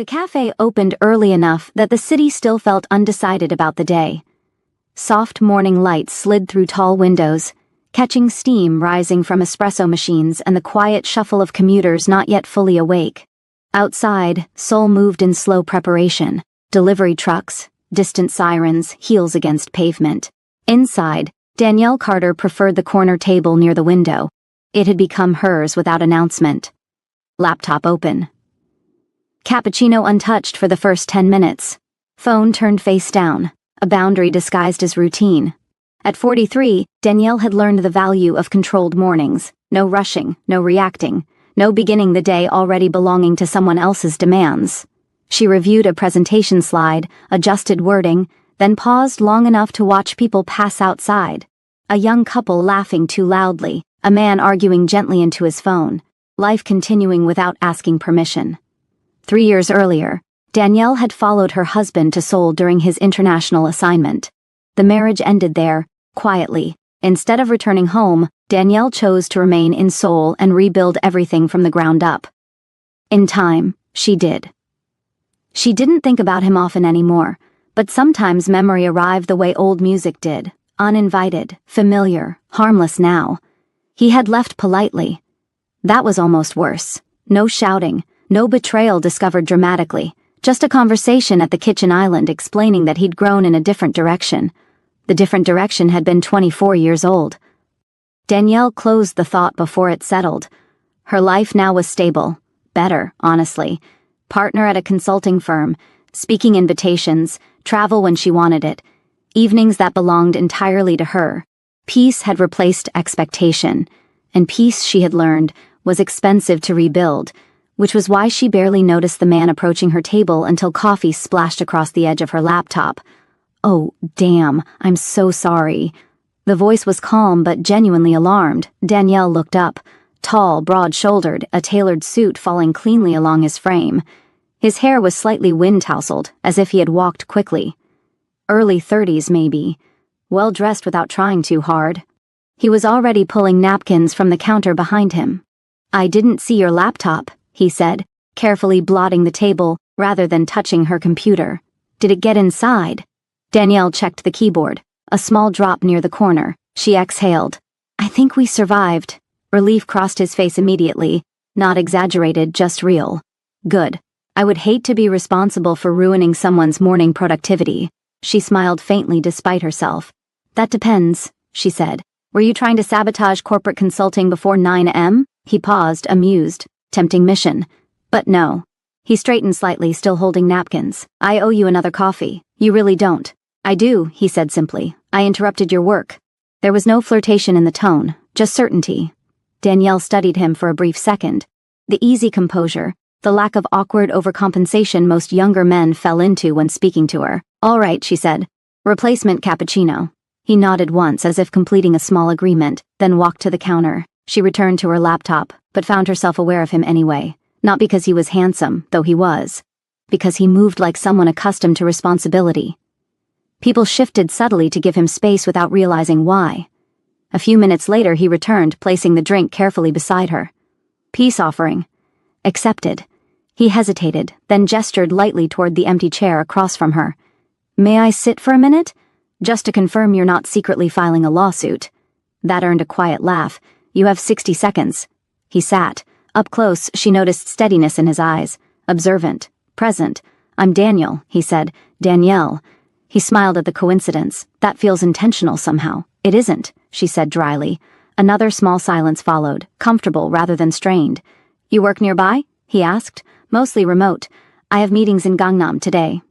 The cafe opened early enough that the city still felt undecided about the day. Soft morning light slid through tall windows, catching steam rising from espresso machines and the quiet shuffle of commuters not yet fully awake. Outside, Seoul moved in slow preparation, delivery trucks, distant sirens, heels against pavement. Inside, Danielle Carter preferred the corner table near the window. It had become hers without announcement. Laptop open. Cappuccino untouched for the first 10 minutes. Phone turned face down, a boundary disguised as routine. At 43, Danielle had learned the value of controlled mornings. No rushing, no reacting, no beginning the day already belonging to someone else's demands. She reviewed a presentation slide, adjusted wording, then paused long enough to watch people pass outside. A young couple laughing too loudly, a man arguing gently into his phone, life continuing without asking permission. 3 years earlier, Danielle had followed her husband to Seoul during his international assignment. The marriage ended there, quietly. Instead of returning home, Danielle chose to remain in Seoul and rebuild everything from the ground up. In time, she did. She didn't think about him often anymore, but sometimes memory arrived the way old music did, uninvited, familiar, harmless now. He had left politely. That was almost worse. No shouting. No betrayal discovered dramatically, just a conversation at the kitchen island explaining that he'd grown in a different direction. The different direction had been 24 years old. Danielle closed the thought before it settled. Her life now was stable. Better, honestly. Partner at a consulting firm, speaking invitations, travel when she wanted it, evenings that belonged entirely to her. Peace had replaced expectation, and peace, she had learned, was expensive to rebuild, which was why she barely noticed the man approaching her table until coffee splashed across the edge of her laptop. "Oh, damn, I'm so sorry." The voice was calm but genuinely alarmed. Danielle looked up, tall, broad-shouldered, a tailored suit falling cleanly along his frame. His hair was slightly wind-tousled, as if he had walked quickly. Early 30s, maybe. Well-dressed without trying too hard. He was already pulling napkins from the counter behind him. "I didn't see your laptop," he said, carefully blotting the table rather than touching her computer. "Did it get inside?" Danielle checked the keyboard, a small drop near the corner. She exhaled. "I think we survived." Relief crossed his face immediately, not exaggerated, just real. "Good. I would hate to be responsible for ruining someone's morning productivity." She smiled faintly despite herself. "That depends," she said. "Were you trying to sabotage corporate consulting before 9 a.m.? He paused, amused. Tempting mission. But no. He straightened slightly, still holding napkins. "I owe you another coffee." "You really don't." "I do," he said simply. "I interrupted your work." There was no flirtation in the tone, just certainty. Danielle studied him for a brief second. The easy composure, the lack of awkward overcompensation most younger men fell into when speaking to her. "All right," she said. "Replacement cappuccino." He nodded once as if completing a small agreement, then walked to the counter. She returned to her laptop, but found herself aware of him anyway. Not because he was handsome, though he was. Because he moved like someone accustomed to responsibility. People shifted subtly to give him space without realizing why. A few minutes later he returned, placing the drink carefully beside her. "Peace offering." "Accepted." He hesitated, then gestured lightly toward the empty chair across from her. "May I sit for a minute? Just to confirm you're not secretly filing a lawsuit." That earned a quiet laugh. "You have 60 seconds. He sat. Up close, she noticed steadiness in his eyes. Observant. Present. "I'm Daniel," he said. "Danielle." He smiled at the coincidence. "That feels intentional somehow." "It isn't," she said dryly. Another small silence followed, comfortable rather than strained. "You work nearby?" he asked. "Mostly remote. I have meetings in Gangnam today."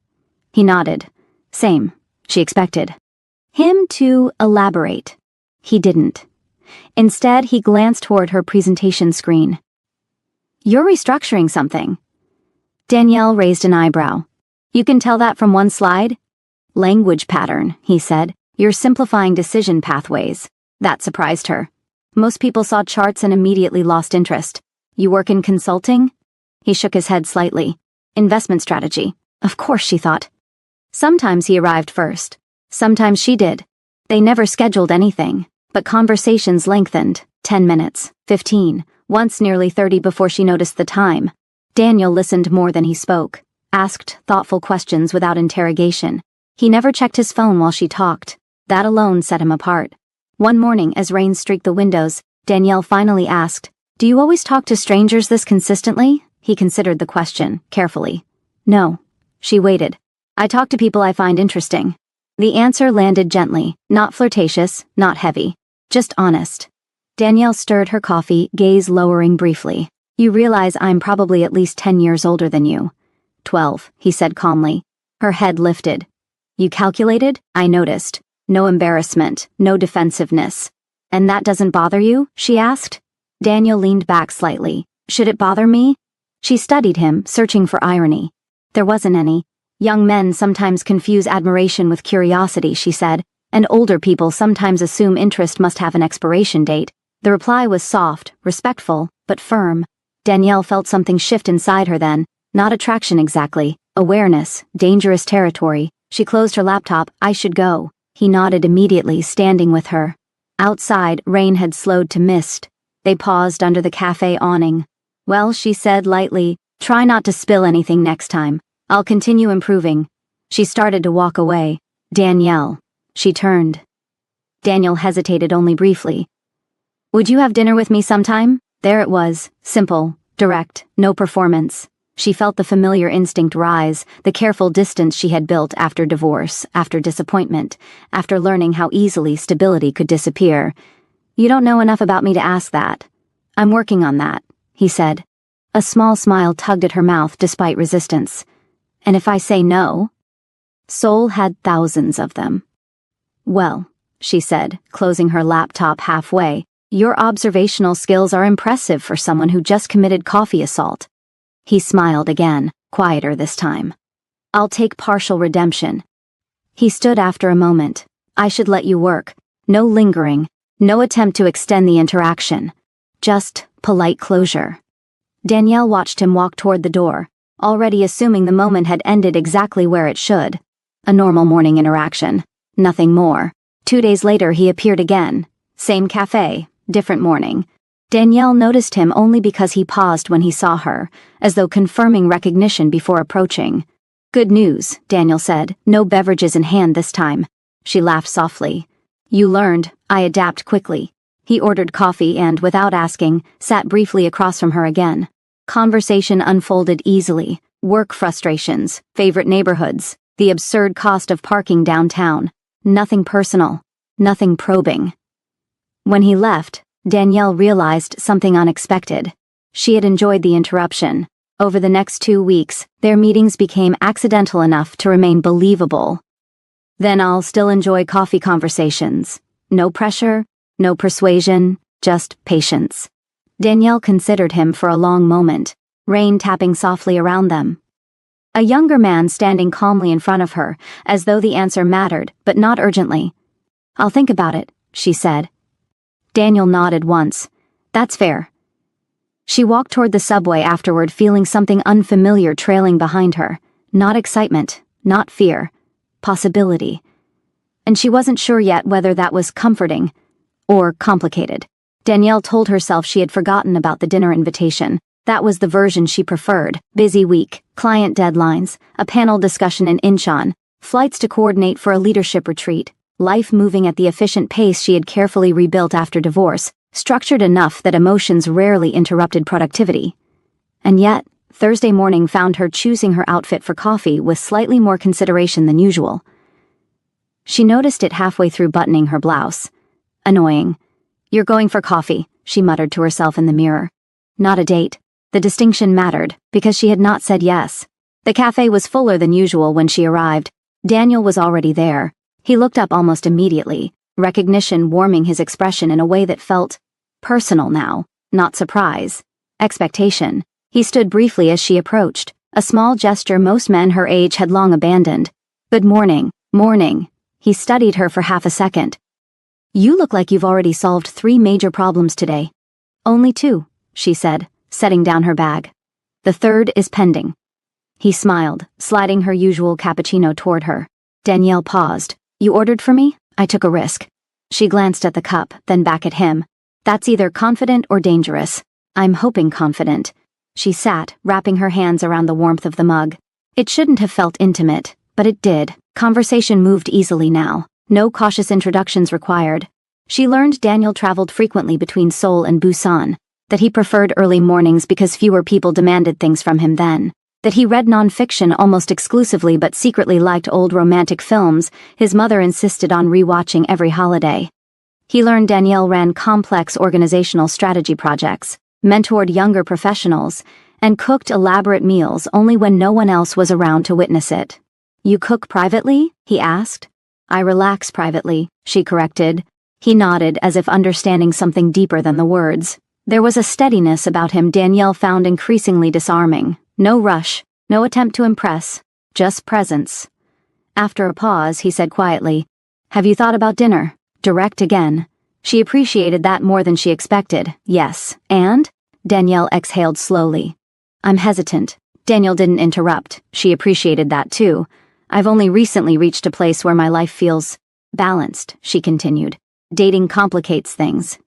He nodded. "Same," she expected. Him to elaborate. He didn't. Instead, he glanced toward her presentation screen. "You're restructuring something." Danielle raised an eyebrow. "You can tell that from one slide?" "Language pattern," he said. "You're simplifying decision pathways." That surprised her. Most people saw charts and immediately lost interest. "You work in consulting?" He shook his head slightly. "Investment strategy." Of course, she thought. Sometimes he arrived first. Sometimes she did. They never scheduled anything. But conversations lengthened. 10 minutes, 15, once nearly 30 before she noticed the time. Daniel listened more than he spoke. asked thoughtful questions without interrogation. He never checked his phone while she talked. That alone set him apart. One morning, as rain streaked the windows, Danielle finally asked, "Do you always talk to strangers this consistently?" He considered the question, carefully. "No." She waited. "I talk to people I find interesting." The answer landed gently, not flirtatious, not heavy, just honest. Danielle stirred her coffee, gaze lowering briefly. "You realize I'm probably at least 10 years older than you." 12, he said calmly. Her head lifted. "You calculated?" I noticed. No embarrassment, no defensiveness. "And that doesn't bother you?" she asked. Daniel leaned back slightly. "Should it bother me?" She studied him, searching for irony. There wasn't any. "Young men sometimes confuse admiration with curiosity," she said, "and older people sometimes assume interest must have an expiration date." The reply was soft, respectful, but firm. Danielle felt something shift inside her then, not attraction exactly, awareness, dangerous territory. She closed her laptop. "I should go." He nodded immediately, standing with her. Outside, rain had slowed to mist. They paused under the cafe awning. "Well," she said lightly, "try not to spill anything next time. I'll continue improving." She started to walk away. "Danielle." She turned. Daniel hesitated only briefly. "Would you have dinner with me sometime?" There it was, simple, direct, no performance. She felt the familiar instinct rise, the careful distance she had built after divorce, after disappointment, after learning how easily stability could disappear. "You don't know enough about me to ask that." "I'm working on that," he said. A small smile tugged at her mouth despite resistance. "And if I say no?" Seoul had thousands of them. "Well," she said, closing her laptop halfway, "your observational skills are impressive for someone who just committed coffee assault." He smiled again, quieter this time. "I'll take partial redemption." He stood after a moment. "I should let you work. No lingering, no attempt to extend the interaction. Just polite closure." Danielle watched him walk toward the door, already assuming the moment had ended exactly where it should. A normal morning interaction. Nothing more. 2 days later he appeared again. Same cafe, different morning. Danielle noticed him only because he paused when he saw her, as though confirming recognition before approaching. "Good news," Daniel said, "no beverages in hand this time." She laughed softly. "You learned. I adapt quickly." He ordered coffee and, without asking, sat briefly across from her again. Conversation unfolded easily. Work frustrations, favorite neighborhoods, the absurd cost of parking downtown. Nothing personal. Nothing probing. When he left, Danielle realized something unexpected. She had enjoyed the interruption. Over the next 2 weeks, their meetings became accidental enough to remain believable. "Then I'll still enjoy coffee conversations. No pressure, no persuasion, just patience." Danielle considered him for a long moment, rain tapping softly around them. A younger man standing calmly in front of her, as though the answer mattered, but not urgently. "I'll think about it," she said. Daniel nodded once. "That's fair." She walked toward the subway afterward, feeling something unfamiliar trailing behind her. Not excitement, not fear. Possibility. And she wasn't sure yet whether that was comforting or complicated. Danielle told herself she had forgotten about the dinner invitation. That was the version she preferred. Busy week, client deadlines, a panel discussion in Incheon, flights to coordinate for a leadership retreat. Life moving at the efficient pace she had carefully rebuilt after divorce, structured enough that emotions rarely interrupted productivity. And yet, Thursday morning found her choosing her outfit for coffee with slightly more consideration than usual. She noticed it halfway through buttoning her blouse. Annoying. "You're going for coffee," she muttered to herself in the mirror. Not a date. The distinction mattered, because she had not said yes. The cafe was fuller than usual when she arrived. Daniel was already there. He looked up almost immediately, recognition warming his expression in a way that felt personal now, not surprise. Expectation. He stood briefly as she approached, a small gesture most men her age had long abandoned. "Good morning, morning." He studied her for half a second. "You look like you've already solved 3 major problems today." "Only 2, she said, setting down her bag. "The third is pending." He smiled, sliding her usual cappuccino toward her. Danielle paused. "You ordered for me?" "I took a risk." She glanced at the cup, then back at him. "That's either confident or dangerous." "I'm hoping confident." She sat, wrapping her hands around the warmth of the mug. It shouldn't have felt intimate, but it did. Conversation moved easily now. No cautious introductions required. She learned Daniel traveled frequently between Seoul and Busan, that he preferred early mornings because fewer people demanded things from him then, that he read nonfiction almost exclusively but secretly liked old romantic films his mother insisted on rewatching every holiday. He learned Danielle ran complex organizational strategy projects, mentored younger professionals, and cooked elaborate meals only when no one else was around to witness it. "You cook privately?" he asked. "I relax privately," she corrected. He nodded as if understanding something deeper than the words. There was a steadiness about him Danielle found increasingly disarming. No rush, no attempt to impress, just presence. After a pause, he said quietly, "Have you thought about dinner?" Direct again. She appreciated that more than she expected. "Yes, and?" Danielle exhaled slowly. "I'm hesitant." Daniel didn't interrupt. She appreciated that too. "I've only recently reached a place where my life feels balanced," she continued. "Dating complicates things."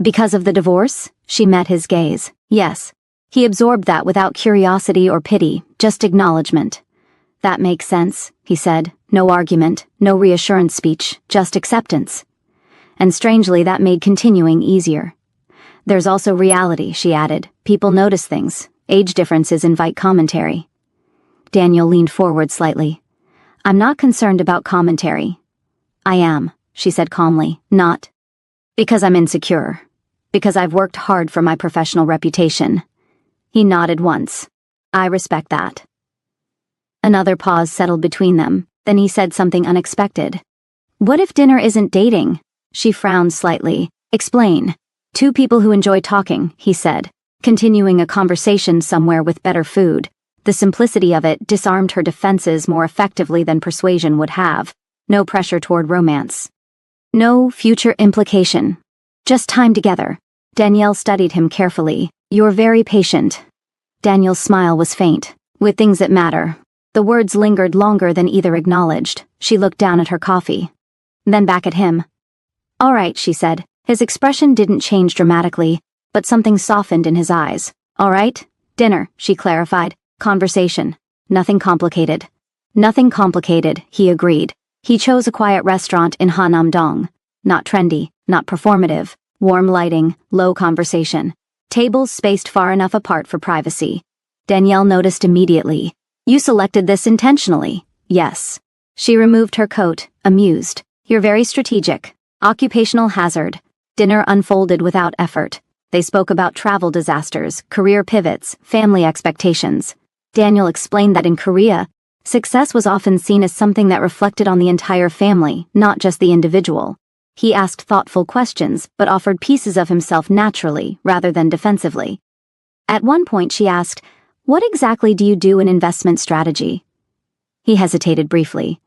"Because of the divorce?" She met his gaze. "Yes." He absorbed that without curiosity or pity, just acknowledgement. "That makes sense," he said. No argument, no reassurance speech, just acceptance. And strangely, that made continuing easier. "There's also reality," she added. "People notice things. Age differences invite commentary." Daniel leaned forward slightly. "I'm not concerned about commentary." "I am," she said calmly. "Not because I'm insecure. Because I've worked hard for my professional reputation." He nodded once. "I respect that." Another pause settled between them. Then he said something unexpected. "What if dinner isn't dating?" She frowned slightly. "Explain." "Two people who enjoy talking," he said, continuing a conversation somewhere with better food. The simplicity of it disarmed her defenses more effectively than persuasion would have. No pressure toward romance. No future implication. Just time together. Danielle studied him carefully. "You're very patient." Daniel's smile was faint. "With things that matter." The words lingered longer than either acknowledged. She looked down at her coffee. Then back at him. "All right," she said. His expression didn't change dramatically, but something softened in his eyes. "All right? Dinner," she clarified. "Conversation. Nothing complicated." "Nothing complicated," he agreed. He chose a quiet restaurant in Hanam-dong. Not trendy, not performative. Warm lighting, low conversation. Tables spaced far enough apart for privacy. Danielle noticed immediately. "You selected this intentionally." "Yes." She removed her coat, amused. "You're very strategic." Occupational hazard. Dinner unfolded without effort. They spoke about travel disasters, career pivots, family expectations. Daniel explained that in Korea, success was often seen as something that reflected on the entire family, not just the individual. He asked thoughtful questions, but offered pieces of himself naturally, rather than defensively. At one point she asked, "What exactly do you do in investment strategy?" He hesitated briefly.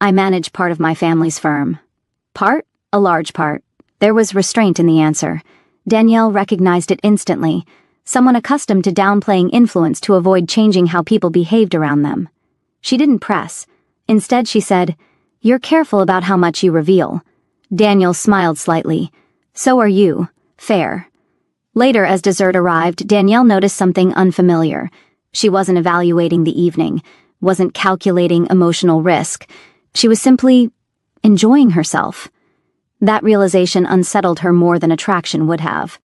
"I manage part of my family's firm." "Part?" "A large part." There was restraint in the answer. Danielle recognized it instantly. Someone accustomed to downplaying influence to avoid changing how people behaved around them. She didn't press. Instead she said, "You're careful about how much you reveal." Daniel smiled slightly. "So are you. Fair." Later, as dessert arrived, Danielle noticed something unfamiliar. She wasn't evaluating the evening, wasn't calculating emotional risk. She was simply enjoying herself. That realization unsettled her more than attraction would have.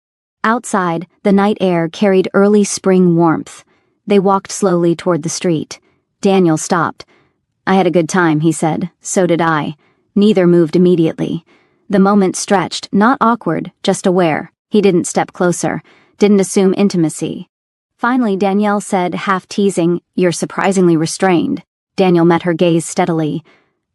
Outside, the night air carried early spring warmth. They walked slowly toward the street. Daniel stopped. "I had a good time," he said. "So did I." Neither moved immediately. The moment stretched, not awkward, just aware. He didn't step closer, didn't assume intimacy. Finally, Danielle said, half teasing, "You're surprisingly restrained." Daniel met her gaze steadily.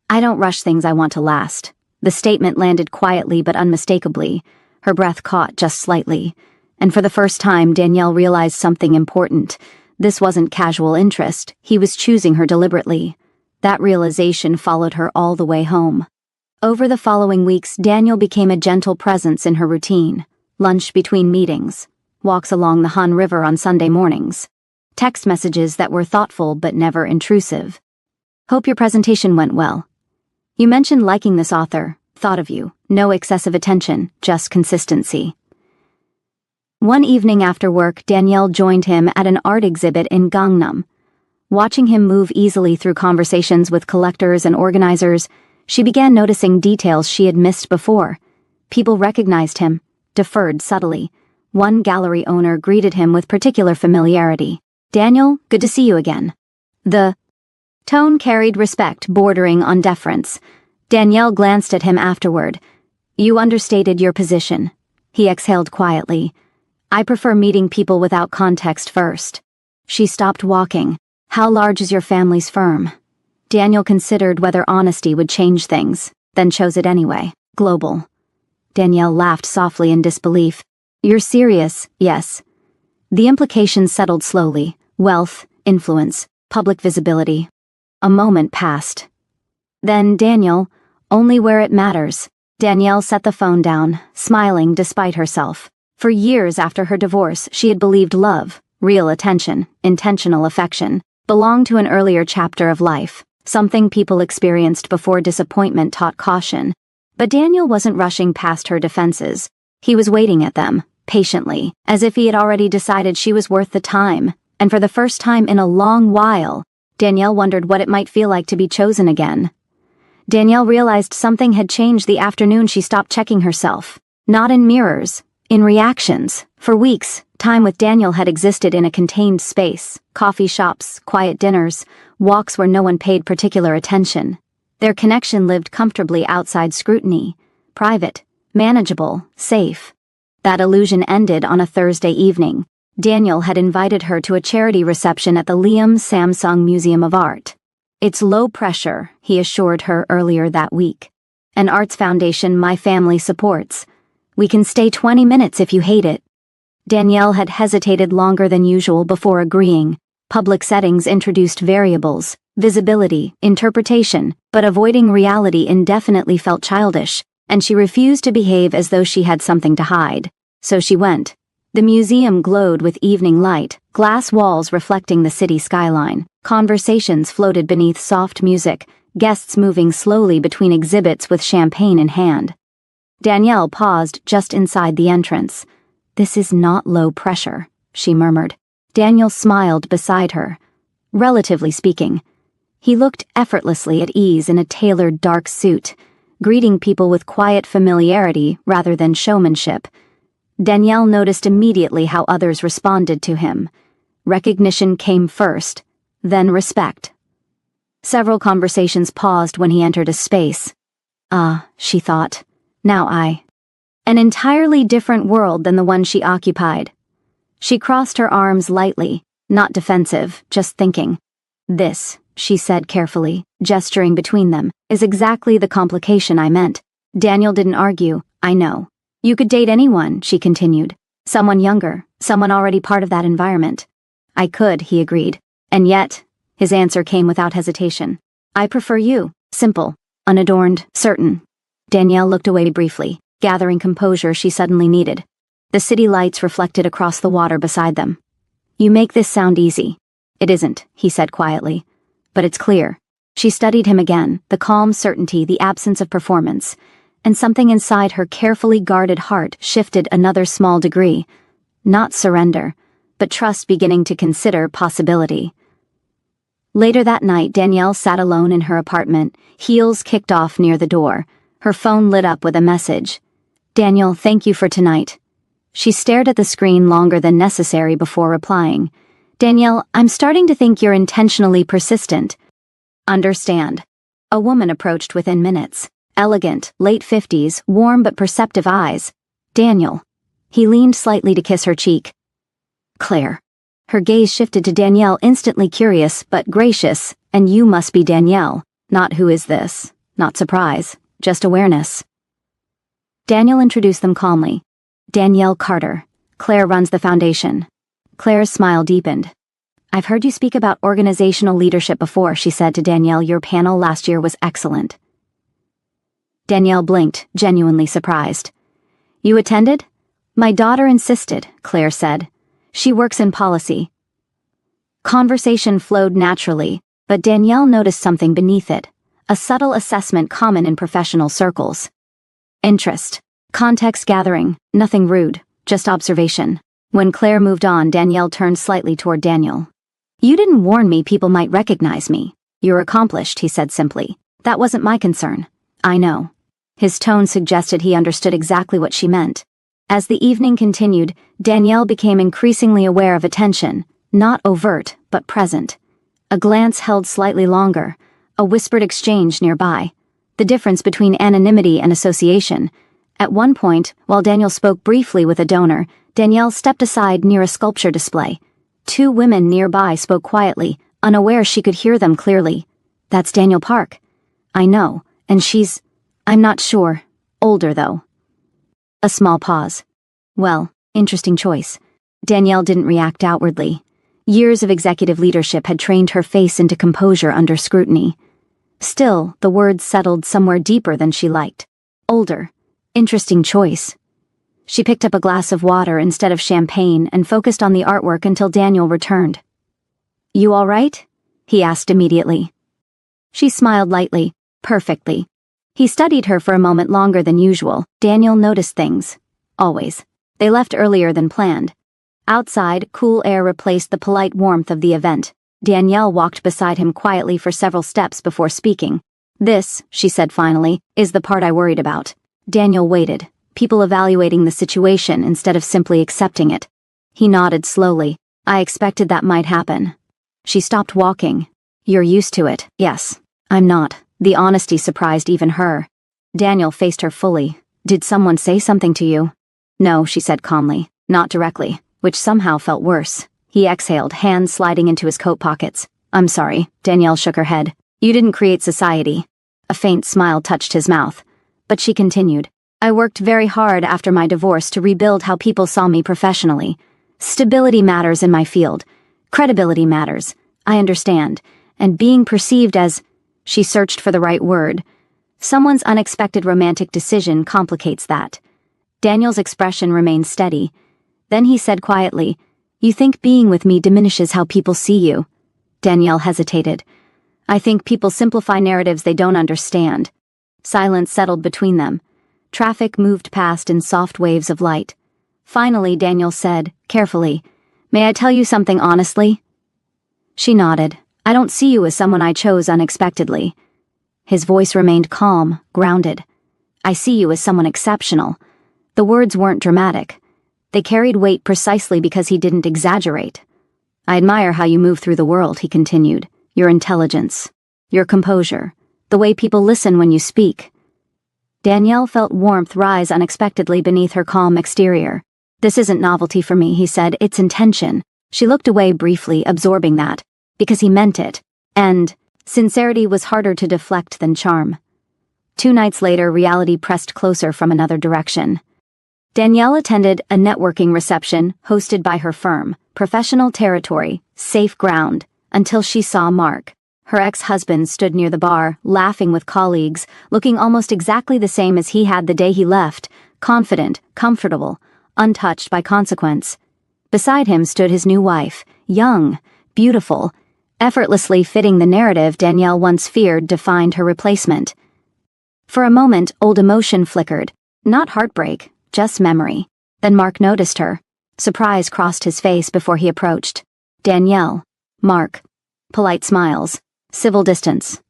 "I don't rush things I want to last." The statement landed quietly but unmistakably. Her breath caught just slightly. And for the first time, Danielle realized something important. This wasn't casual interest. He was choosing her deliberately. That realization followed her all the way home. Over the following weeks, Daniel became a gentle presence in her routine. Lunch between meetings, walks along the Han River on Sunday mornings, text messages that were thoughtful but never intrusive. "Hope your presentation went well. You mentioned liking this author. Thought of you. No excessive attention, just consistency." One evening after work, Danielle joined him at an art exhibit in Gangnam. Watching him move easily through conversations with collectors and organizers, she began noticing details she had missed before. People recognized him, deferred subtly. One gallery owner greeted him with particular familiarity. "Daniel, good to see you again." The tone carried respect bordering on deference. Danielle glanced at him afterward. "You understated your position." He exhaled quietly. "I prefer meeting people without context first." She stopped walking. "How large is your family's firm?" Daniel considered whether honesty would change things, then chose it anyway. "Global." Danielle laughed softly in disbelief. "You're serious?" "Yes." The implications settled slowly. Wealth, influence, public visibility. A moment passed. "Then, Daniel, only where it matters." Danielle set the phone down, smiling despite herself. For years after her divorce, she had believed love, real attention, intentional affection, belonged to an earlier chapter of life, something people experienced before disappointment taught caution. But Daniel wasn't rushing past her defenses. He was waiting at them, patiently, as if he had already decided she was worth the time. And for the first time in a long while, Danielle wondered what it might feel like to be chosen again. Danielle realized something had changed the afternoon she stopped checking herself. Not in mirrors, in reactions. For weeks, time with Daniel had existed in a contained space: coffee shops, quiet dinners, walks where no one paid particular attention. Their connection lived comfortably outside scrutiny, private, manageable, safe. That illusion ended on a Thursday evening. Daniel had invited her to a charity reception at the Liam Samsung Museum of Art. "It's low pressure," he assured her earlier that week. "An arts foundation my family supports. We can stay 20 minutes if you hate it." Danielle had hesitated longer than usual before agreeing. Public settings introduced variables, visibility, interpretation, but avoiding reality indefinitely felt childish, and she refused to behave as though she had something to hide. So she went. The museum glowed with evening light, glass walls reflecting the city skyline. Conversations floated beneath soft music, guests moving slowly between exhibits with champagne in hand. Danielle paused just inside the entrance. "This is not low pressure," she murmured. Daniel smiled beside her. Relatively speaking. He looked effortlessly at ease in a tailored dark suit, greeting people with quiet familiarity rather than showmanship. Danielle noticed immediately how others responded to him. Recognition came first, then respect. Several conversations paused when he entered a space. "Ah," she thought, "now an entirely different world than the one she occupied." She crossed her arms lightly, not defensive, just thinking. "This," she said carefully, gesturing between them, "is exactly the complication I meant." Daniel didn't argue. "I know. You could date anyone," she continued. "Someone younger, someone already part of that environment." "I could," he agreed. "And yet," his answer came without hesitation, "I prefer you. Simple, unadorned, certain." Danielle looked away briefly, gathering composure she suddenly needed. The city lights reflected across the water beside them. "You make this sound easy." "It isn't," he said quietly. "But it's clear." She studied him again, the calm certainty, the absence of performance. And something inside her carefully guarded heart shifted another small degree. Not surrender, but trust beginning to consider possibility. Later that night, Danielle sat alone in her apartment, heels kicked off near the door. Her phone lit up with a message. "Daniel, thank you for tonight." She stared at the screen longer than necessary before replying. "Danielle, I'm starting to think you're intentionally persistent." "Understand." A woman approached within minutes. Elegant, late 50s, warm but perceptive eyes. "Daniel." He leaned slightly to kiss her cheek. "Claire." Her gaze shifted to Danielle, instantly curious but gracious. "And you must be Danielle. Not who is this. Not surprise. Just awareness." Daniel introduced them calmly. "Danielle Carter. Claire runs the foundation." Claire's smile deepened. "I've heard you speak about organizational leadership before," she said to Danielle. "Your panel last year was excellent." Danielle blinked, genuinely surprised. "You attended?" "My daughter insisted," Claire said. "She works in policy." Conversation flowed naturally, but Danielle noticed something beneath it, a subtle assessment common in professional circles. Interest. Context gathering, nothing rude, just observation. When Claire moved on, Danielle turned slightly toward Daniel. You didn't warn me people might recognize me. You're accomplished, he said simply. That wasn't my concern. I know. His tone suggested he understood exactly what she meant. As the evening continued, Danielle became increasingly aware of attention, not overt, but present. A glance held slightly longer, a whispered exchange nearby. The difference between anonymity and association. At one point, while Daniel spoke briefly with a donor, Danielle stepped aside near a sculpture display. Two women nearby spoke quietly, unaware she could hear them clearly. That's Daniel Park. I know, and I'm not sure. Older, though. A small pause. Well, interesting choice. Danielle didn't react outwardly. Years of executive leadership had trained her face into composure under scrutiny. Still, the words settled somewhere deeper than she liked. Older. Interesting choice. She picked up a glass of water instead of champagne and focused on the artwork until Daniel returned. You all right? He asked immediately. She smiled lightly. Perfectly. He studied her for a moment longer than usual. Daniel noticed things. Always. They left earlier than planned. Outside, cool air replaced the polite warmth of the event. Danielle walked beside him quietly for several steps before speaking. This, she said finally, is the part I worried about. Daniel waited, people evaluating the situation instead of simply accepting it. He nodded slowly. I expected that might happen. She stopped walking. You're used to it. Yes. I'm not. The honesty surprised even her. Daniel faced her fully. Did someone say something to you? No, she said calmly. Not directly, which somehow felt worse. He exhaled, hands sliding into his coat pockets. I'm sorry. Danielle shook her head. You didn't create society. A faint smile touched his mouth. But she continued. I worked very hard after my divorce to rebuild how people saw me professionally. Stability matters in my field. Credibility matters. I understand. And being perceived as... She searched for the right word. Someone's unexpected romantic decision complicates that. Daniel's expression remained steady. Then he said quietly, You think being with me diminishes how people see you? Danielle hesitated. I think people simplify narratives they don't understand. Silence settled between them. Traffic moved past in soft waves of light. Finally, Daniel said, carefully, May I tell you something honestly? She nodded. I don't see you as someone I chose unexpectedly. His voice remained calm, grounded. I see you as someone exceptional. The words weren't dramatic. They carried weight precisely because he didn't exaggerate. I admire how you move through the world, he continued. Your intelligence. Your composure. The way people listen when you speak. Danielle felt warmth rise unexpectedly beneath her calm exterior. This isn't novelty for me, he said. It's intention. She looked away briefly, absorbing that. Because he meant it. And sincerity was harder to deflect than charm. 2 nights later, reality pressed closer from another direction. Danielle attended a networking reception hosted by her firm, professional territory, safe ground, until she saw Mark. Her ex-husband stood near the bar, laughing with colleagues, looking almost exactly the same as he had the day he left, confident, comfortable, untouched by consequence. Beside him stood his new wife, young, beautiful, effortlessly fitting the narrative Danielle once feared defined her replacement. For a moment, old emotion flickered. Not heartbreak, just memory. Then Mark noticed her. Surprise crossed his face before he approached. Danielle. Mark. Polite smiles. Civil distance.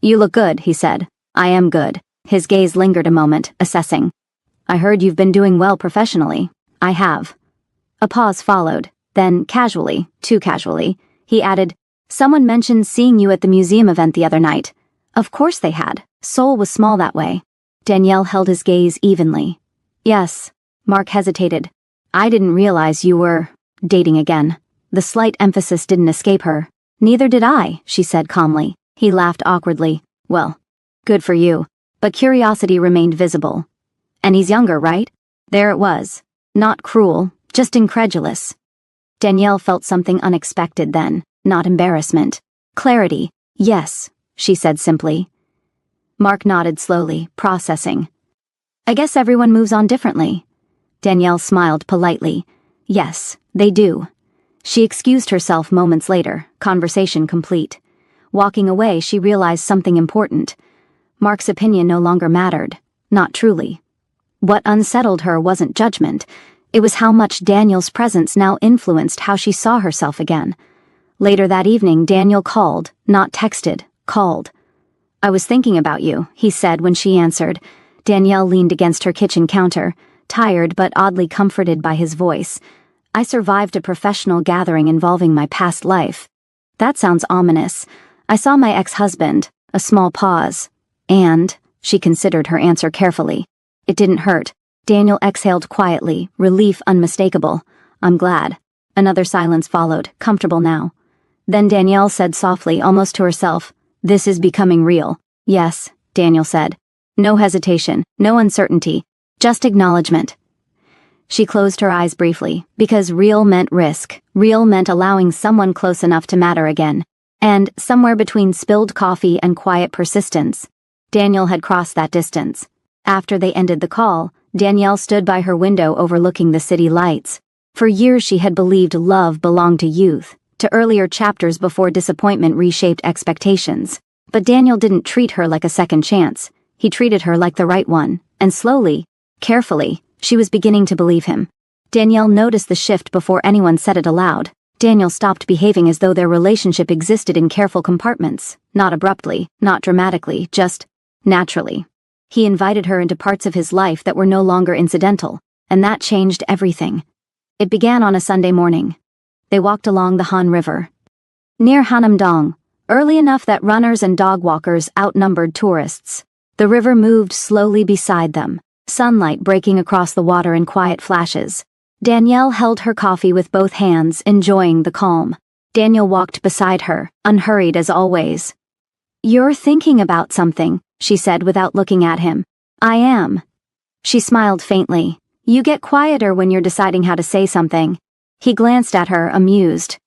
You look good, he said. I am good. His gaze lingered a moment, assessing. I heard you've been doing well professionally. I have. A pause followed. Then, casually, too casually, he added, Someone mentioned seeing you at the museum event the other night. Of course they had. Seoul was small that way. Danielle held his gaze evenly. Yes. Mark hesitated. I didn't realize you were dating again. The slight emphasis didn't escape her. Neither did I, she said calmly. He laughed awkwardly. Well, good for you. But curiosity remained visible. And he's younger, right? There it was. Not cruel, just incredulous. Danielle felt something unexpected then. Not embarrassment. Clarity. Yes, she said simply. Mark nodded slowly, processing. I guess everyone moves on differently. Danielle smiled politely. Yes, they do. She excused herself moments later, conversation complete. Walking away, she realized something important. Mark's opinion no longer mattered. Not truly. What unsettled her wasn't judgment. It was how much Daniel's presence now influenced how she saw herself again. Later that evening, Daniel called, not texted, called. "I was thinking about you," he said when she answered. Danielle leaned against her kitchen counter, tired but oddly comforted by his voice. "I survived a professional gathering involving my past life." "That sounds ominous. I saw my ex-husband." A small pause. "And?" She considered her answer carefully. "It didn't hurt." Daniel exhaled quietly, relief unmistakable. "I'm glad." Another silence followed, comfortable now. Then Danielle said softly, almost to herself, "This is becoming real." "Yes," Daniel said. No hesitation, no uncertainty, just acknowledgement. She closed her eyes briefly, because real meant risk. Real meant allowing someone close enough to matter again. And, somewhere between spilled coffee and quiet persistence, Daniel had crossed that distance. After they ended the call, Danielle stood by her window overlooking the city lights. For years she had believed love belonged to youth, to earlier chapters before disappointment reshaped expectations. But Daniel didn't treat her like a second chance. He treated her like the right one, and slowly, carefully, she was beginning to believe him. Danielle noticed the shift before anyone said it aloud. Daniel stopped behaving as though their relationship existed in careful compartments, not abruptly, not dramatically, just naturally. He invited her into parts of his life that were no longer incidental, and that changed everything. It began on a Sunday morning. They walked along the Han River. Near Hanam-dong, early enough that runners and dog walkers outnumbered tourists. The river moved slowly beside them, sunlight breaking across the water in quiet flashes. Danielle held her coffee with both hands, enjoying the calm. Daniel walked beside her, unhurried as always. "You're thinking about something," she said without looking at him. "I am." She smiled faintly. "You get quieter when you're deciding how to say something." He glanced at her, amused.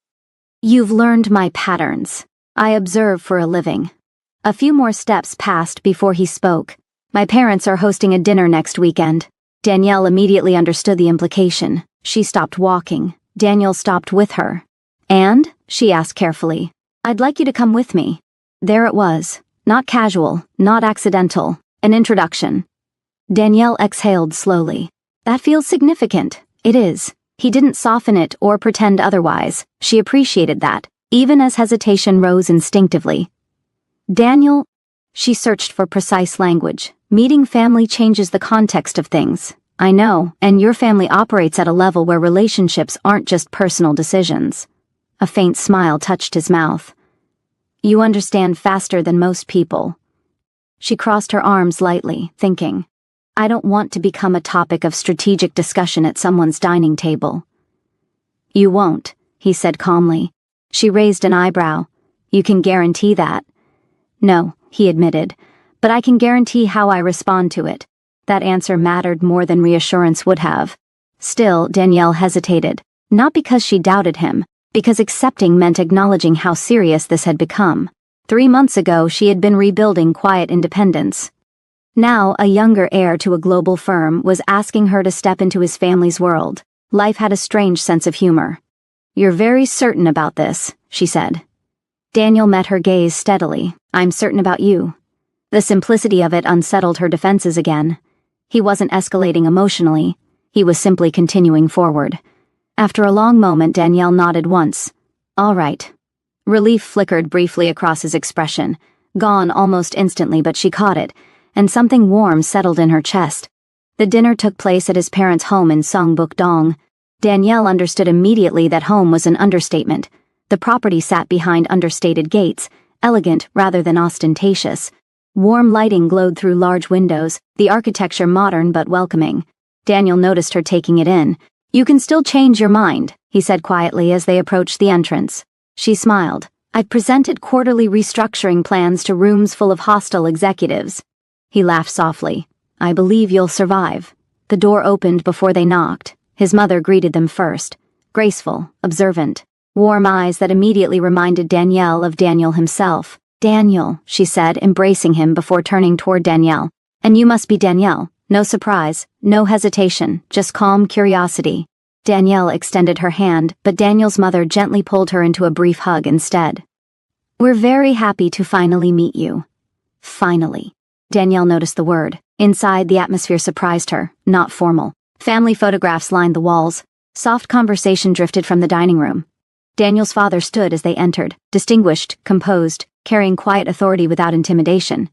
"You've learned my patterns. I observe for a living." A few more steps passed before he spoke. "My parents are hosting a dinner next weekend." Danielle immediately understood the implication. She stopped walking. Daniel stopped with her. "And?" she asked carefully. "I'd like you to come with me." There it was. Not casual, not accidental. An introduction. Danielle exhaled slowly. "That feels significant." "It is." He didn't soften it or pretend otherwise. She appreciated that, even as hesitation rose instinctively. "Daniel," she searched for precise language. "Meeting family changes the context of things. I know, and your family operates at a level where relationships aren't just personal decisions." A faint smile touched his mouth. "You understand faster than most people." She crossed her arms lightly, thinking, "I don't want to become a topic of strategic discussion at someone's dining table." "You won't," he said calmly. She raised an eyebrow. "You can guarantee that?" "No," he admitted, "but I can guarantee how I respond to it." That answer mattered more than reassurance would have. Still, Danielle hesitated, not because she doubted him, because accepting meant acknowledging how serious this had become. 3 months ago, she had been rebuilding quiet independence. Now, a younger heir to a global firm was asking her to step into his family's world. Life had a strange sense of humor. "You're very certain about this," she said. Daniel met her gaze steadily. "I'm certain about you." The simplicity of it unsettled her defenses again. He wasn't escalating emotionally. He was simply continuing forward. After a long moment, Danielle nodded once. "All right." Relief flickered briefly across his expression, gone almost instantly, but she caught it, and something warm settled in her chest. The dinner took place at his parents' home in Songbuk-dong. Danielle understood immediately that home was an understatement. The property sat behind understated gates, elegant rather than ostentatious. Warm lighting glowed through large windows, the architecture modern but welcoming. Daniel noticed her taking it in. "You can still change your mind," he said quietly as they approached the entrance. She smiled. "I've presented quarterly restructuring plans to rooms full of hostile executives." He laughed softly. "I believe you'll survive." The door opened before they knocked. His mother greeted them first. Graceful, observant, warm eyes that immediately reminded Danielle of Daniel himself. "Daniel," she said, embracing him before turning toward Danielle. "And you must be Danielle." No surprise, no hesitation, just calm curiosity. Danielle extended her hand, but Daniel's mother gently pulled her into a brief hug instead. "We're very happy to finally meet you." Finally. Danielle noticed the word. Inside, the atmosphere surprised her, not formal. Family photographs lined the walls. Soft conversation drifted from the dining room. Daniel's father stood as they entered, distinguished, composed, carrying quiet authority without intimidation.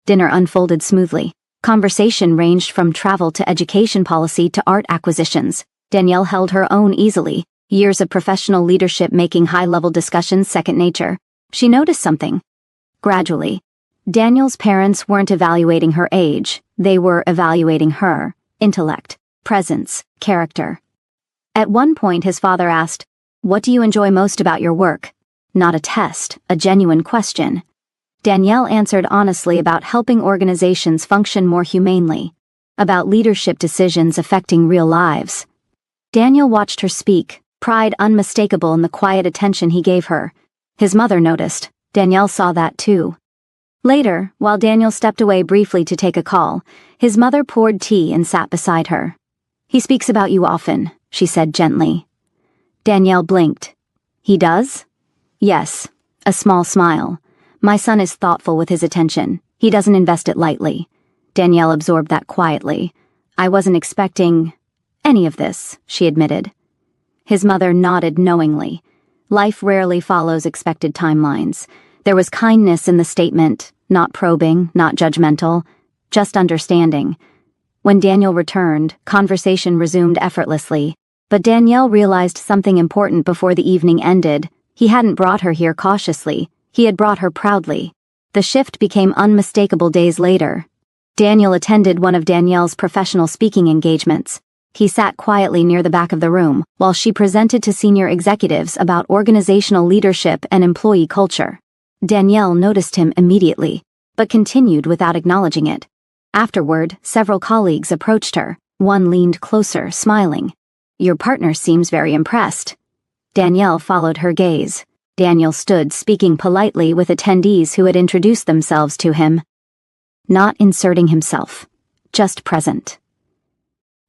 Dinner unfolded smoothly. Conversation ranged from travel to education policy to art acquisitions. Danielle held her own easily, years of professional leadership making high-level discussions second nature. She noticed something. Gradually, Daniel's parents weren't evaluating her age, they were evaluating her intellect, presence, character. At one point his father asked, "What do you enjoy most about your work?" Not a test, a genuine question. Danielle answered honestly about helping organizations function more humanely, about leadership decisions affecting real lives. Daniel watched her speak, pride unmistakable in the quiet attention he gave her. His mother noticed. Danielle saw that too. Later, while Daniel stepped away briefly to take a call, his mother poured tea and sat beside her. "He speaks about you often," she said gently. Danielle blinked. "He does?" "Yes." A small smile. "My son is thoughtful with his attention. He doesn't invest it lightly." Danielle absorbed that quietly. "I wasn't expecting any of this," she admitted. His mother nodded knowingly. Life rarely follows expected timelines. There was kindness in the statement, not probing, not judgmental, just understanding. When Daniel returned, conversation resumed effortlessly, but Danielle realized something important before the evening ended. He hadn't brought her here cautiously, he had brought her proudly. The shift became unmistakable days later. Daniel attended one of Danielle's professional speaking engagements. He sat quietly near the back of the room while she presented to senior executives about organizational leadership and employee culture. Danielle noticed him immediately, but continued without acknowledging it. Afterward, several colleagues approached her. One leaned closer, smiling. "Your partner seems very impressed." Danielle followed her gaze. Daniel stood speaking politely with attendees who had introduced themselves to him. Not inserting himself, just present.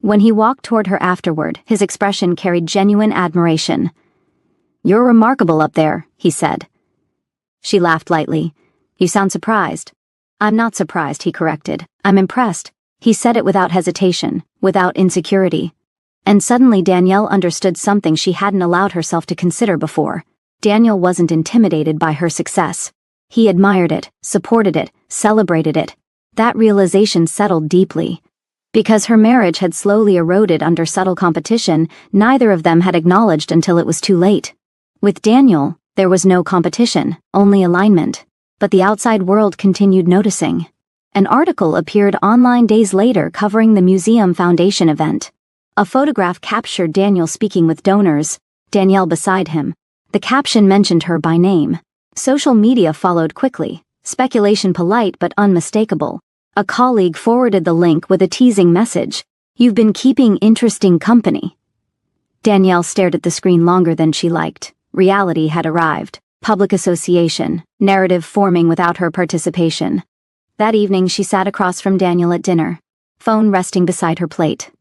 When he walked toward her afterward, his expression carried genuine admiration. "You're remarkable up there," he said. She laughed lightly. "You sound surprised." "I'm not surprised," he corrected. "I'm impressed." He said it without hesitation, without insecurity. And suddenly Danielle understood something she hadn't allowed herself to consider before. Daniel wasn't intimidated by her success. He admired it, supported it, celebrated it. That realization settled deeply. Because her marriage had slowly eroded under subtle competition, neither of them had acknowledged until it was too late. With Daniel, there was no competition, only alignment. But the outside world continued noticing. An article appeared online days later covering the Museum Foundation event. A photograph captured Daniel speaking with donors, Danielle beside him. The caption mentioned her by name. Social media followed quickly, speculation polite but unmistakable. A colleague forwarded the link with a teasing message. "You've been keeping interesting company." Danielle stared at the screen longer than she liked. Reality had arrived. Public association, narrative forming without her participation. That evening she sat across from Daniel at dinner, phone resting beside her plate.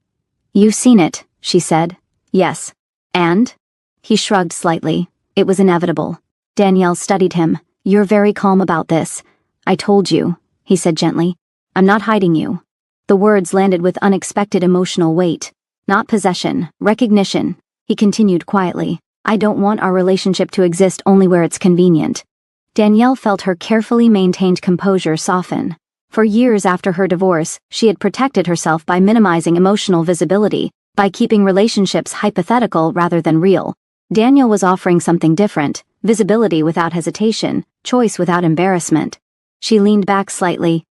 "You've seen it," she said. "Yes." "And?" He shrugged slightly. It was inevitable. Danielle studied him. "You're very calm about this." "I told you," he said gently. "I'm not hiding you." The words landed with unexpected emotional weight. Not possession, recognition. He continued quietly. "I don't want our relationship to exist only where it's convenient." Danielle felt her carefully maintained composure soften. For years after her divorce, she had protected herself by minimizing emotional visibility, by keeping relationships hypothetical rather than real. Daniel was offering something different, visibility without hesitation, choice without embarrassment. She leaned back slightly,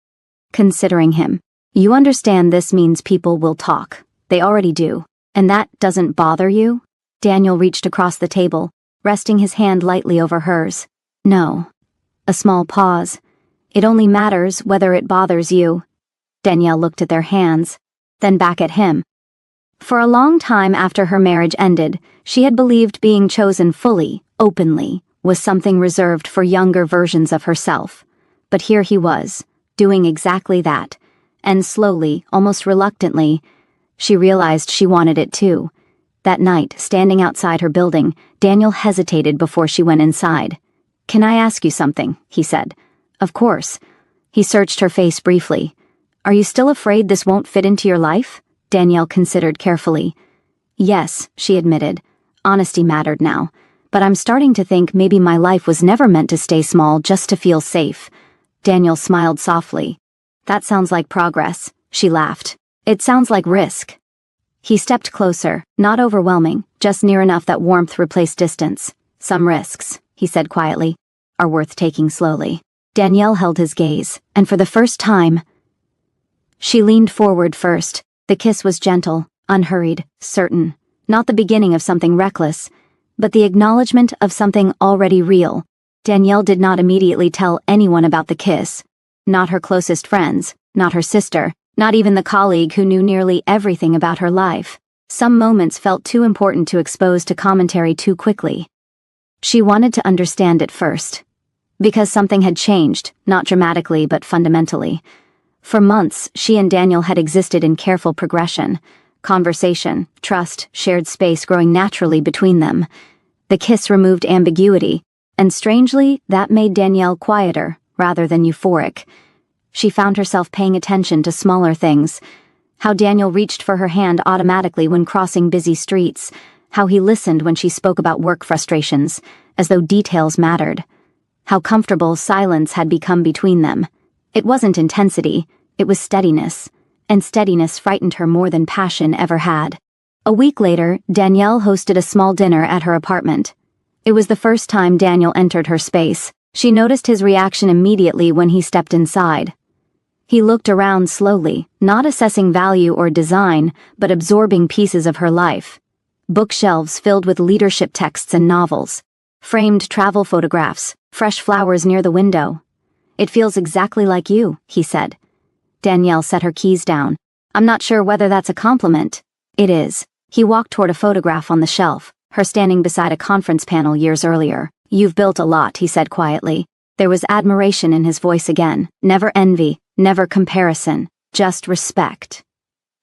considering him. "You understand this means people will talk. They already do. And that doesn't bother you?" Daniel reached across the table, resting his hand lightly over hers. "No." A small pause. "It only matters whether it bothers you." Danielle looked at their hands, then back at him. For a long time after her marriage ended, she had believed being chosen fully, openly, was something reserved for younger versions of herself. But here he was, doing exactly that, and slowly, almost reluctantly, she realized she wanted it too. That night, standing outside her building, Daniel hesitated before she went inside. "Can I ask you something?" he said. "Of course." He searched her face briefly. "Are you still afraid this won't fit into your life?" Danielle considered carefully. "Yes," she admitted. Honesty mattered now. but I'm starting to think maybe my life was never meant to stay small just to feel safe. Daniel smiled softly. That sounds like progress, she laughed. It sounds like risk. He stepped closer, not overwhelming, just near enough that warmth replaced distance. Some risks, he said quietly, are worth taking slowly. Danielle held his gaze, and for the first time, she leaned forward first. The kiss was gentle, unhurried, certain. Not the beginning of something reckless, but the acknowledgement of something already real. Danielle did not immediately tell anyone about the kiss. Not her closest friends, not her sister, not even the colleague who knew nearly everything about her life. Some moments felt too important to expose to commentary too quickly. She wanted to understand it first. Because something had changed, not dramatically but fundamentally. For months, she and Daniel had existed in careful progression. Conversation, trust, shared space growing naturally between them. The kiss removed ambiguity, and strangely, that made Danielle quieter, rather than euphoric. She found herself paying attention to smaller things. How Daniel reached for her hand automatically when crossing busy streets. How he listened when she spoke about work frustrations, as though details mattered. How comfortable silence had become between them. It wasn't intensity, it was steadiness. And steadiness frightened her more than passion ever had. A week later, Danielle hosted a small dinner at her apartment. It was the first time Daniel entered her space. She noticed his reaction immediately when he stepped inside. He looked around slowly, not assessing value or design, but absorbing pieces of her life. Bookshelves filled with leadership texts and novels. Framed travel photographs, fresh flowers near the window. It feels exactly like you, he said. Danielle set her keys down. I'm not sure whether that's a compliment. It is. He walked toward a photograph on the shelf, her standing beside a conference panel years earlier. You've built a lot, he said quietly. There was admiration in his voice again. Never envy, never comparison, just respect.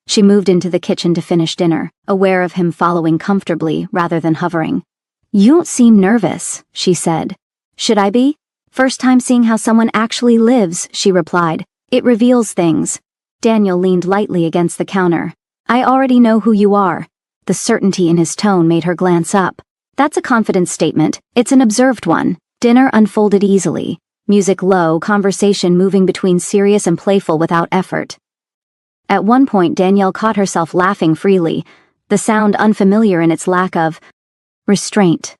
She moved into the kitchen to finish dinner, aware of him following comfortably rather than hovering. You don't seem nervous, she said. Should I be? First time seeing how someone actually lives, she replied. It reveals things. Daniel leaned lightly against the counter. I already know who you are. The certainty in his tone made her glance up. That's a confident statement. It's an observed one. Dinner unfolded easily. Music low, conversation moving between serious and playful without effort. At one point, Danielle caught herself laughing freely, the sound unfamiliar in its lack of restraint.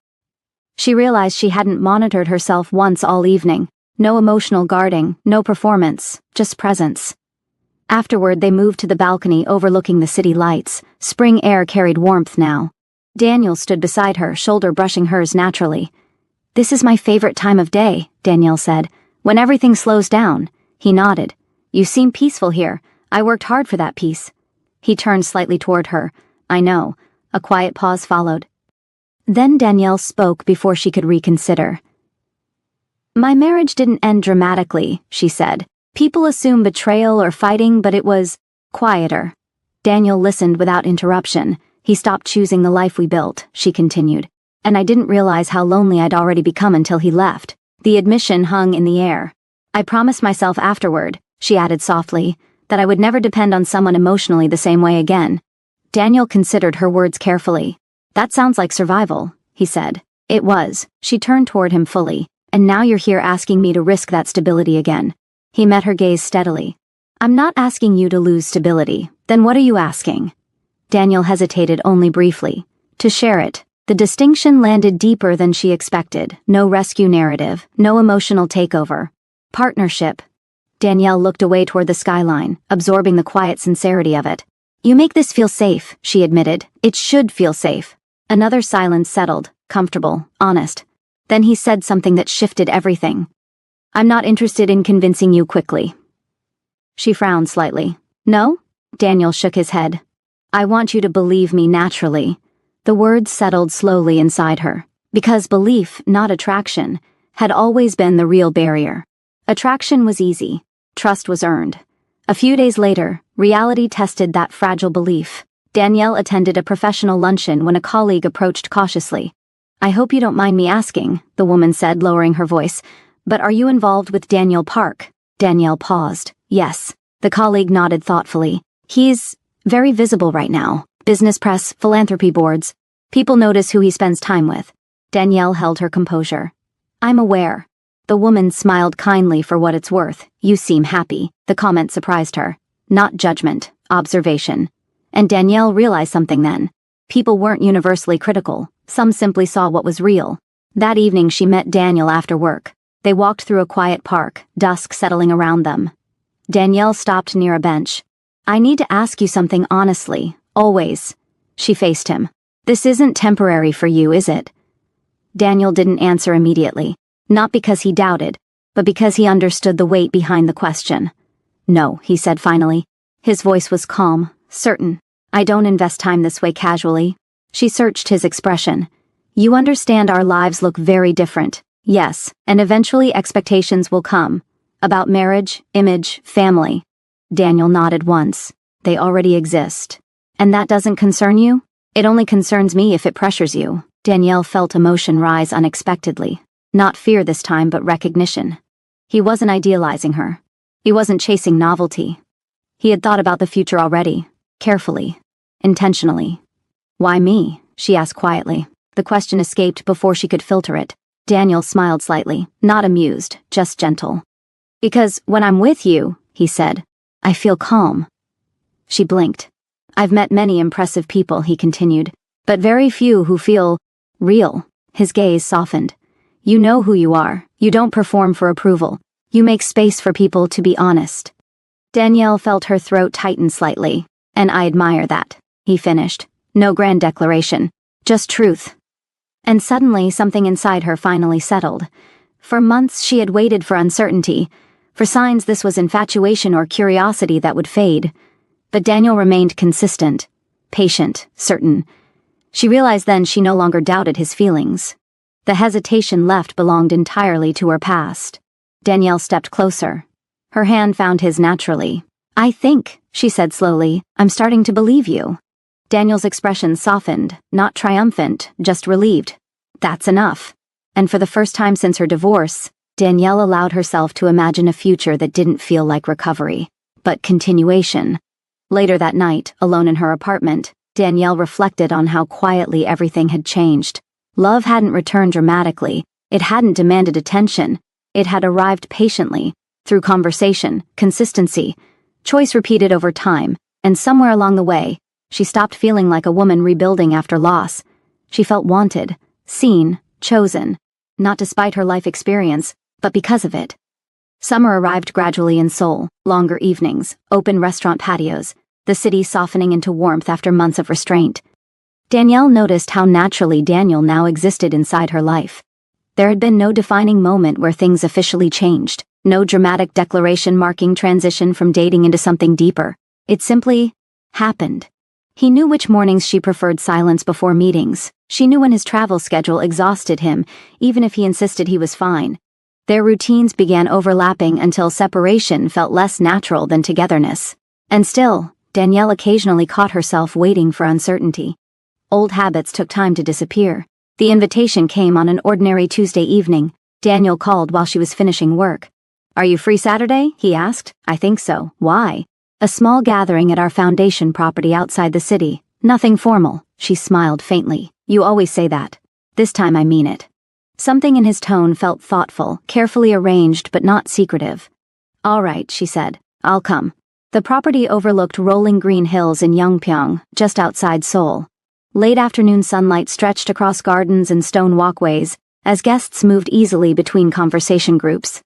She realized she hadn't monitored herself once all evening. No emotional guarding, no performance, just presence. Afterward, they moved to the balcony overlooking the city lights. Spring air carried warmth now. Daniel stood beside her, shoulder brushing hers naturally. This is my favorite time of day, Danielle said. When everything slows down. He nodded. You seem peaceful here. I worked hard for that peace. He turned slightly toward her. I know. A quiet pause followed. Then Danielle spoke before she could reconsider. My marriage didn't end dramatically, she said. People assume betrayal or fighting, but it was quieter. Daniel listened without interruption. He stopped choosing the life we built, she continued. And I didn't realize how lonely I'd already become until he left. The admission hung in the air. I promised myself afterward, she added softly, that I would never depend on someone emotionally the same way again. Daniel considered her words carefully. That sounds like survival, he said. It was. She turned toward him fully. And now you're here asking me to risk that stability again. He met her gaze steadily. I'm not asking you to lose stability. Then what are you asking? Daniel hesitated only briefly. To share it. The distinction landed deeper than she expected. No rescue narrative. No emotional takeover. Partnership. Danielle looked away toward the skyline, absorbing the quiet sincerity of it. You make this feel safe, she admitted. It should feel safe. Another silence settled, comfortable, honest. Then he said something that shifted everything. I'm not interested in convincing you quickly. She frowned slightly. No? Daniel shook his head. I want you to believe me naturally. The words settled slowly inside her. Because belief, not attraction, had always been the real barrier. Attraction was easy. Trust was earned. A few days later, reality tested that fragile belief. Danielle attended a professional luncheon when a colleague approached cautiously. I hope you don't mind me asking, the woman said, lowering her voice, but are you involved with Daniel Park? Danielle paused. Yes. The colleague nodded thoughtfully. He's very visible right now. Business press, philanthropy boards. People notice who he spends time with. Danielle held her composure. I'm aware. The woman smiled kindly for what it's worth. You seem happy. The comment surprised her. Not judgment, observation. And Danielle realized something then. People weren't universally critical. Some simply saw what was real. That evening she met Daniel after work. They walked through a quiet park, dusk settling around them. Danielle stopped near a bench. I need to ask you something honestly, always. She faced him. This isn't temporary for you, is it? Daniel didn't answer immediately, not because he doubted, but because he understood the weight behind the question. No, he said finally. His voice was calm, certain. I don't invest time this way casually. She searched his expression. You understand our lives look very different. Yes, and eventually expectations will come. About marriage, image, family. Daniel nodded once. They already exist. And that doesn't concern you? It only concerns me if it pressures you. Danielle felt emotion rise unexpectedly. Not fear this time, but recognition. He wasn't idealizing her. He wasn't chasing novelty. He had thought about the future already. Carefully. Intentionally. Why me? She asked quietly. The question escaped before she could filter it. Daniel smiled slightly, not amused, just gentle. Because when I'm with you, he said, I feel calm. She blinked. I've met many impressive people, he continued, but very few who feel real. His gaze softened. You know who you are. You don't perform for approval. You make space for people to be honest. Danielle felt her throat tighten slightly. And I admire that, he finished. No grand declaration. Just truth. And suddenly something inside her finally settled. For months she had waited for uncertainty, for signs this was infatuation or curiosity that would fade. But Daniel remained consistent, patient, certain. She realized then she no longer doubted his feelings. The hesitation left belonged entirely to her past. Danielle stepped closer. Her hand found his naturally. I think, she said slowly, I'm starting to believe you. Daniel's expression softened, not triumphant, just relieved. That's enough. And for the first time since her divorce, Danielle allowed herself to imagine a future that didn't feel like recovery, but continuation. Later that night, alone in her apartment, Danielle reflected on how quietly everything had changed. Love hadn't returned dramatically. It hadn't demanded attention. It had arrived patiently, through conversation, consistency, choice repeated over time, and somewhere along the way, she stopped feeling like a woman rebuilding after loss. She felt wanted, seen, chosen, not despite her life experience, but because of it. Summer arrived gradually in Seoul, longer evenings, open restaurant patios, the city softening into warmth after months of restraint. Danielle noticed how naturally Daniel now existed inside her life. There had been no defining moment where things officially changed, no dramatic declaration marking transition from dating into something deeper. It simply happened. He knew which mornings she preferred silence before meetings. She knew when his travel schedule exhausted him, even if he insisted he was fine. Their routines began overlapping until separation felt less natural than togetherness. And still, Danielle occasionally caught herself waiting for uncertainty. Old habits took time to disappear. The invitation came on an ordinary Tuesday evening. Daniel called while she was finishing work. Are you free Saturday? He asked. I think so. Why? A small gathering at our foundation property outside the city. Nothing formal. She smiled faintly. You always say that. This time I mean it. Something in his tone felt thoughtful, carefully arranged but not secretive. All right, she said. I'll come. The property overlooked rolling green hills in Yongpyong, just outside Seoul. Late afternoon sunlight stretched across gardens and stone walkways as guests moved easily between conversation groups.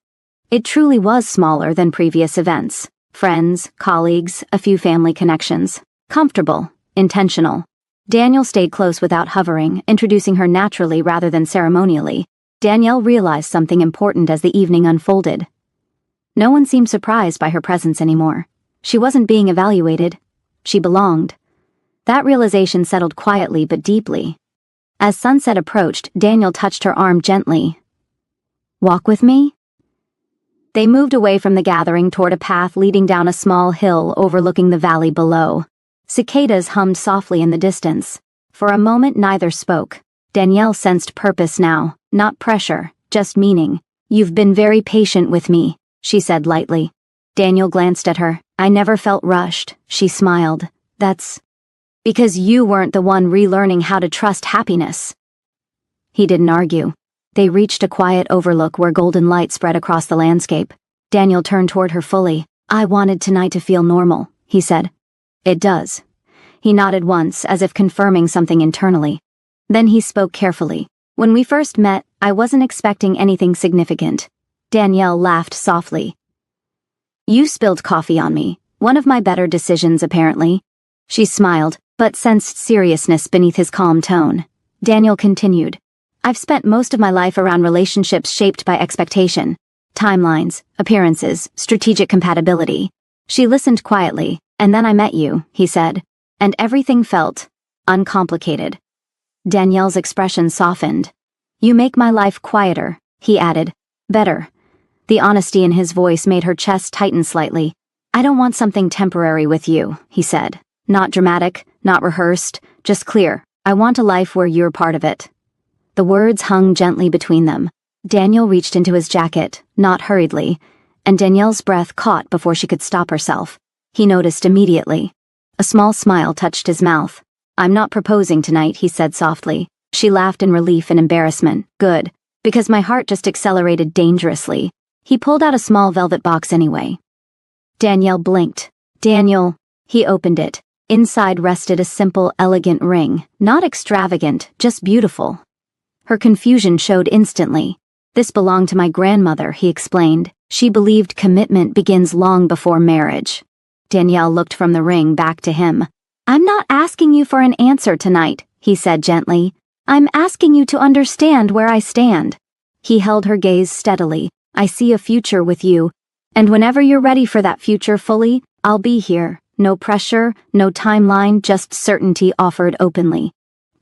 It truly was smaller than previous events. Friends, colleagues, a few family connections. Comfortable, intentional. Daniel stayed close without hovering, introducing her naturally rather than ceremonially. Danielle realized something important as the evening unfolded. No one seemed surprised by her presence anymore. She wasn't being evaluated. She belonged. That realization settled quietly but deeply. As sunset approached, Daniel touched her arm gently. Walk with me? They moved away from the gathering toward a path leading down a small hill overlooking the valley below. Cicadas hummed softly in the distance. For a moment neither spoke. Danielle sensed purpose now, not pressure, just meaning. You've been very patient with me, she said lightly. Daniel glanced at her. I never felt rushed, she smiled. That's because you weren't the one relearning how to trust happiness. He didn't argue. They reached a quiet overlook where golden light spread across the landscape. Daniel turned toward her fully. "I wanted tonight to feel normal," he said. "It does." He nodded once, as if confirming something internally. Then he spoke carefully. "When we first met, I wasn't expecting anything significant." Danielle laughed softly. "You spilled coffee on me. One of my better decisions, apparently." She smiled, but sensed seriousness beneath his calm tone. Daniel continued. "I've spent most of my life around relationships shaped by expectation. Timelines, appearances, strategic compatibility." She listened quietly. "And then I met you," he said, "and everything felt uncomplicated." Danielle's expression softened. "You make my life quieter," he added. "Better." The honesty in his voice made her chest tighten slightly. "I don't want something temporary with you," he said. "Not dramatic, not rehearsed, just clear. I want a life where you're part of it." The words hung gently between them. Daniel reached into his jacket, not hurriedly, and Danielle's breath caught before she could stop herself. He noticed immediately. A small smile touched his mouth. "I'm not proposing tonight," he said softly. She laughed in relief and embarrassment. "Good, because my heart just accelerated dangerously." He pulled out a small velvet box anyway. Danielle blinked. "Daniel." He opened it. Inside rested a simple, elegant ring. Not extravagant, just beautiful. Her confusion showed instantly. "This belonged to my grandmother," he explained. "She believed commitment begins long before marriage." Danielle looked from the ring back to him. "I'm not asking you for an answer tonight," he said gently. "I'm asking you to understand where I stand." He held her gaze steadily. "I see a future with you, and whenever you're ready for that future fully, I'll be here. No pressure, no timeline, just certainty offered openly."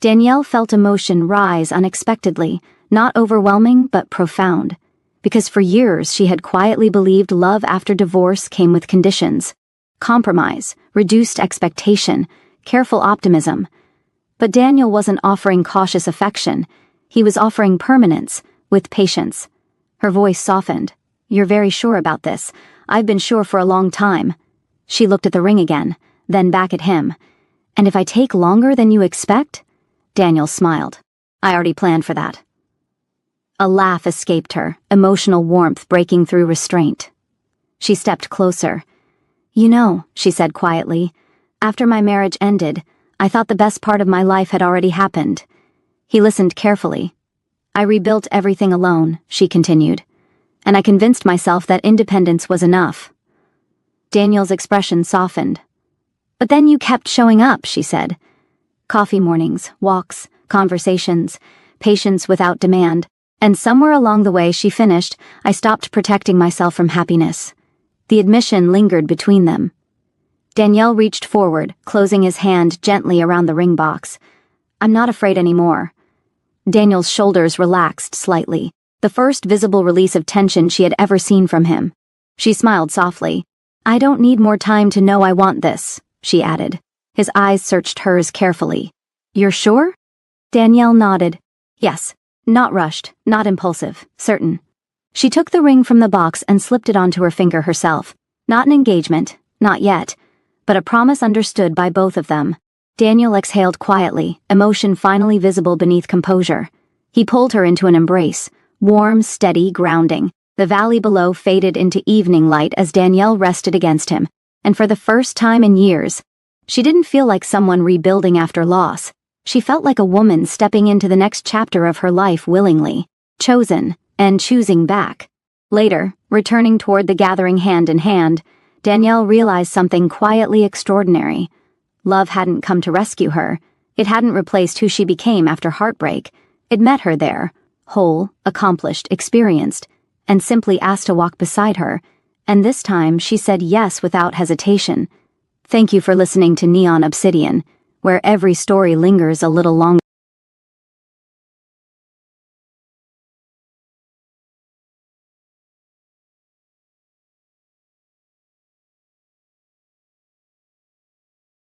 Danielle felt emotion rise unexpectedly, not overwhelming but profound, because for years she had quietly believed love after divorce came with conditions. Compromise, reduced expectation, careful optimism. But Daniel wasn't offering cautious affection. He was offering permanence, with patience. Her voice softened. "You're very sure about this. I've been sure for a long time." She looked at the ring again, then back at him. "And if I take longer than you expect?" Daniel smiled. "I already planned for that." A laugh escaped her, emotional warmth breaking through restraint. She stepped closer. "You know," she said quietly, "after my marriage ended, I thought the best part of my life had already happened." He listened carefully. "I rebuilt everything alone," she continued, "and I convinced myself that independence was enough." Daniel's expression softened. "But then you kept showing up," she said. "Coffee mornings, walks, conversations, patience without demand, and somewhere along the way," she finished, "I stopped protecting myself from happiness." The admission lingered between them. Danielle reached forward, closing his hand gently around the ring box. "I'm not afraid anymore." Daniel's shoulders relaxed slightly, the first visible release of tension she had ever seen from him. She smiled softly. "I don't need more time to know I want this," she added. His eyes searched hers carefully. "You're sure?" Danielle nodded. "Yes, not rushed, not impulsive, certain." She took the ring from the box and slipped it onto her finger herself. Not an engagement, not yet, but a promise understood by both of them. Daniel exhaled quietly, emotion finally visible beneath composure. He pulled her into an embrace, warm, steady, grounding. The valley below faded into evening light as Danielle rested against him, and for the first time in years, she didn't feel like someone rebuilding after loss. She felt like a woman stepping into the next chapter of her life willingly, chosen, and choosing back. Later, returning toward the gathering hand in hand, Danielle realized something quietly extraordinary. Love hadn't come to rescue her. It hadn't replaced who she became after heartbreak. It met her there, whole, accomplished, experienced, and simply asked to walk beside her. And this time, she said yes without hesitation. Thank you for listening to Neon Obsidian, where every story lingers a little longer.